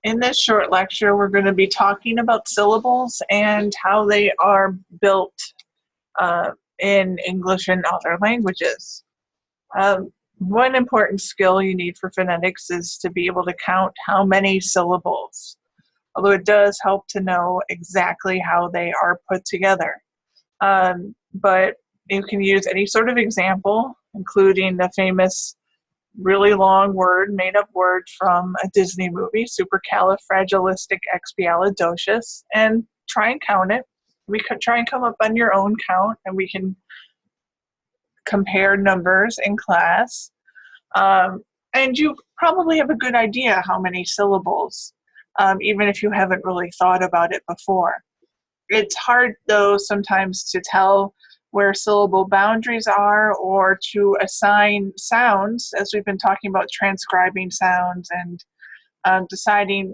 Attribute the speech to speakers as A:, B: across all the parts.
A: In this short lecture, we're going to be talking about syllables and how they are built in English and other languages. One important skill you need for phonetics is to be able to count how many syllables, although it does help to know exactly how they are put together. But you can use any sort of example, including the famous really long word, made-up word from a Disney movie, supercalifragilisticexpialidocious, and try and count it. We could try and come up on your own count, and we can compare numbers in class. And you probably have a good idea how many syllables, even if you haven't really thought about it before. It's hard, though, sometimes to tell where syllable boundaries are, or to assign sounds, as we've been talking about transcribing sounds and deciding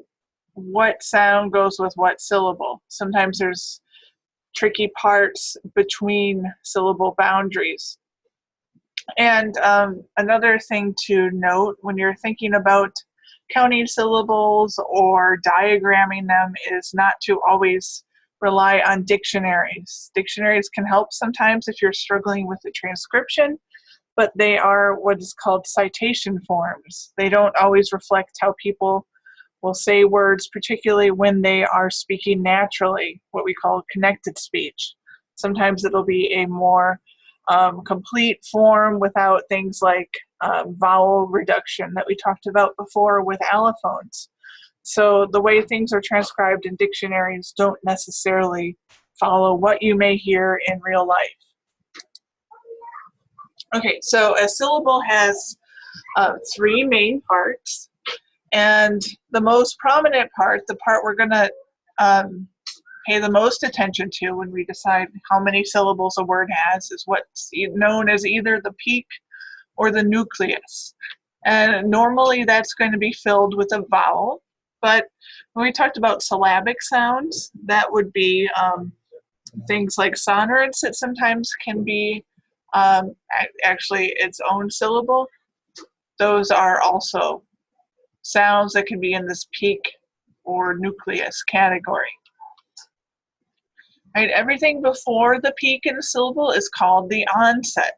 A: what sound goes with what syllable. Sometimes there's tricky parts between syllable boundaries. And another thing to note when you're thinking about counting syllables or diagramming them is not to always rely on dictionaries. Dictionaries can help sometimes if you're struggling with the transcription, but they are what is called citation forms. They don't always reflect how people will say words, particularly when they are speaking naturally, what we call connected speech. Sometimes it'll be a more complete form without things like vowel reduction that we talked about before with allophones. So the way things are transcribed in dictionaries don't necessarily follow what you may hear in real life. Okay, so a syllable has three main parts, and the most prominent part, the part we're going to pay the most attention to when we decide how many syllables a word has, is what's known as either the peak or the nucleus. And normally that's going to be filled with a vowel. But when we talked about syllabic sounds, that would be things like sonorants that sometimes can be actually its own syllable. Those are also sounds that can be in this peak or nucleus category. Right, everything before the peak in a syllable is called the onset.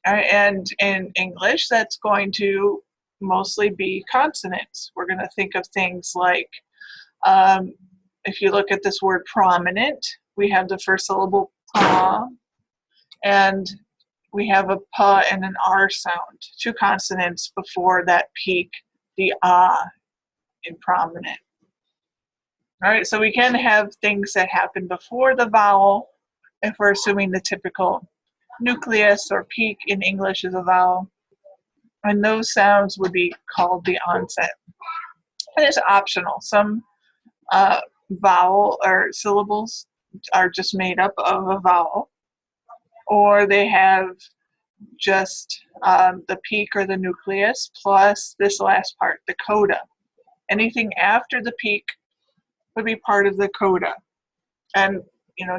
A: And in English, that's going to mostly be consonants. We're going to think of things like, if you look at this word prominent, we have the first syllable pra, and we have a pa and an r sound, two consonants before that peak, the ah in prominent. All right, so we can have things that happen before the vowel if we're assuming the typical nucleus or peak in English is a vowel. And those sounds would be called the onset. And it's optional. Some vowel or syllables are just made up of a vowel, or they have just the peak or the nucleus plus this last part, the coda. Anything after the peak would be part of the coda. And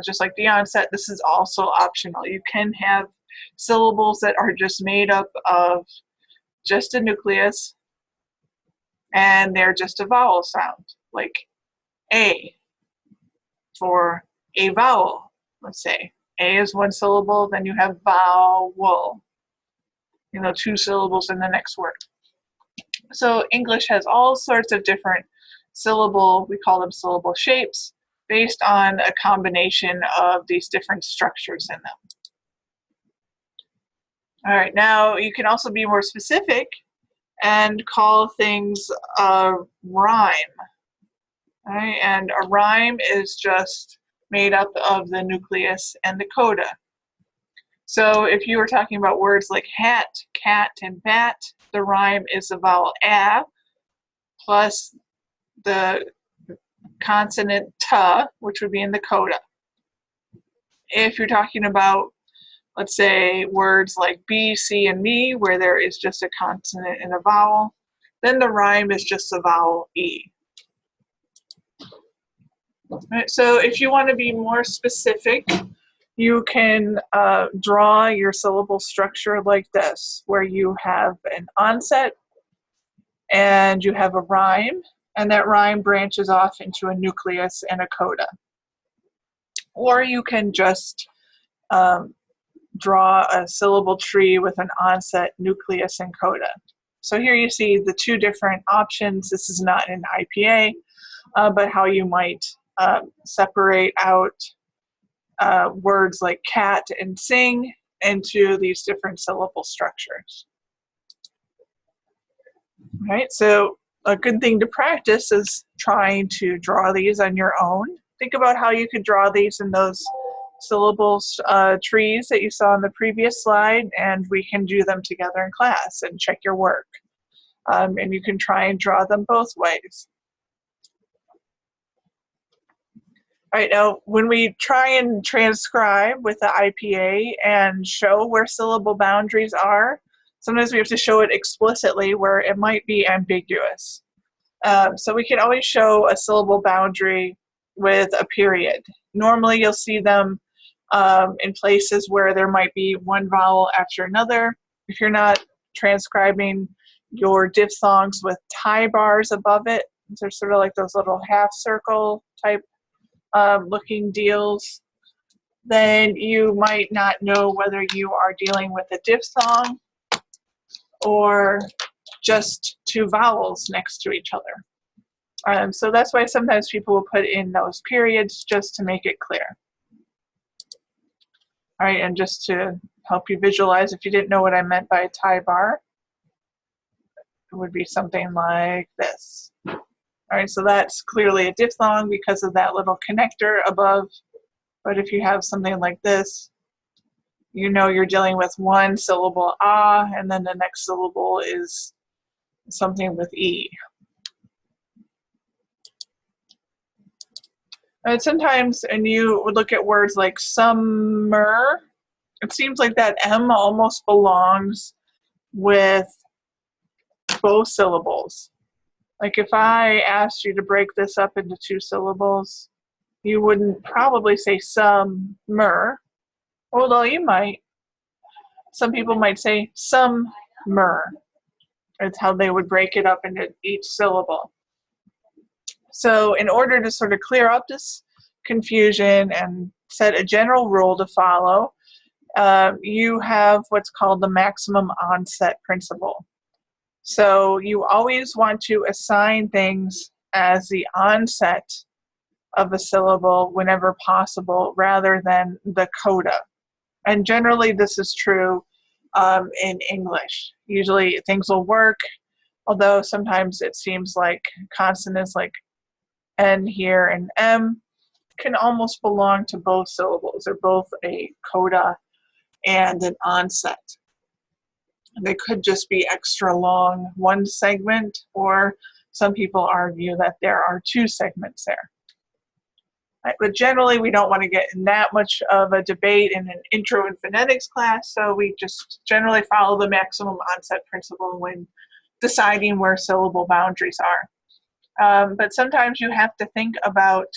A: just like the onset, this is also optional. You can have syllables that are just made up of just a nucleus and they're just a vowel sound, like A for a vowel. Let's say A is one syllable, then you have vowel, two syllables in the next word. So English has all sorts of different syllable, we call them syllable shapes, based on a combination of these different structures in them. All right, now you can also be more specific and call things a rhyme. All right, and a rhyme is just made up of the nucleus and the coda. So if you were talking about words like hat, cat, and bat, the rhyme is the vowel a plus the consonant ta, which would be in the coda. If you're talking about, let's say, words like B, C, and me, where there is just a consonant and a vowel, then the rhyme is just the vowel E. Right, so if you want to be more specific, you can draw your syllable structure like this, where you have an onset and you have a rhyme, and that rhyme branches off into a nucleus and a coda. Or you can just draw a syllable tree with an onset, nucleus, and coda. So here you see the two different options. This is not an IPA, but how you might separate out words like cat and sing into these different syllable structures. Right, so a good thing to practice is trying to draw these on your own. Think about how you could draw these in those syllables trees that you saw on the previous slide, and we can do them together in class and check your work. And you can try and draw them both ways. All right, now when we try and transcribe with the IPA and show where syllable boundaries are, sometimes we have to show it explicitly where it might be ambiguous. So we can always show a syllable boundary with a period. Normally you'll see them in places where there might be one vowel after another. If you're not transcribing your diphthongs with tie bars above it, they're sort of like those little half circle type looking deals, then you might not know whether you are dealing with a diphthong or just two vowels next to each other. So that's why sometimes people will put in those periods just to make it clear. All right, and just to help you visualize, if you didn't know what I meant by a tie bar, it would be something like this. All right, so that's clearly a diphthong because of that little connector above. But if you have something like this, you know you're dealing with one syllable ah, and then the next syllable is something with e. And sometimes, and you would look at words like summer, it seems like that M almost belongs with both syllables. Like if I asked you to break this up into two syllables, you wouldn't probably say summer, although you might. Some people might say summer. It's how they would break it up into each syllable. So in order to sort of clear up this confusion and set a general rule to follow, you have what's called the maximum onset principle. So you always want to assign things as the onset of a syllable whenever possible rather than the coda. And generally this is true in English. Usually things will work, although sometimes it seems like consonants like N here and M can almost belong to both syllables. They're both a coda and an onset. They could just be extra long, one segment, or some people argue that there are two segments there. Right, but generally we don't want to get in that much of a debate in an intro and phonetics class, so we just generally follow the maximum onset principle when deciding where syllable boundaries are. But sometimes you have to think about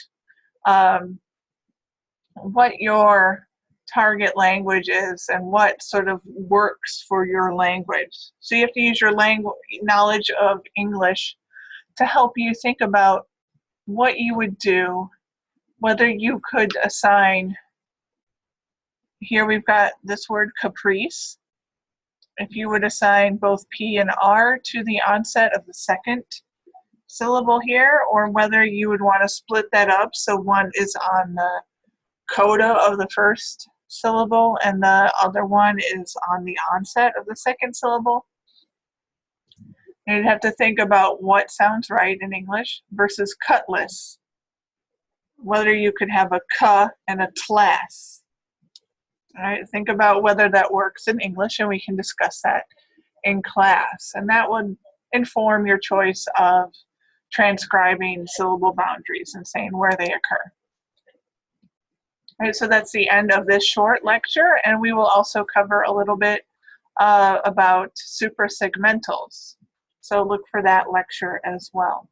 A: what your target language is and what sort of works for your language. So you have to use your knowledge of English to help you think about what you would do, whether you could assign, here we've got this word caprice. If you would assign both P and R to the onset of the second syllable here, or whether you would want to split that up so one is on the coda of the first syllable and the other one is on the onset of the second syllable. And you'd have to think about what sounds right in English versus cutlass. Whether you could have a "k" and a "class." All right, think about whether that works in English, and we can discuss that in class. And that would inform your choice of transcribing syllable boundaries and saying where they occur. All right, so that's the end of this short lecture, and we will also cover a little bit about suprasegmentals. So look for that lecture as well.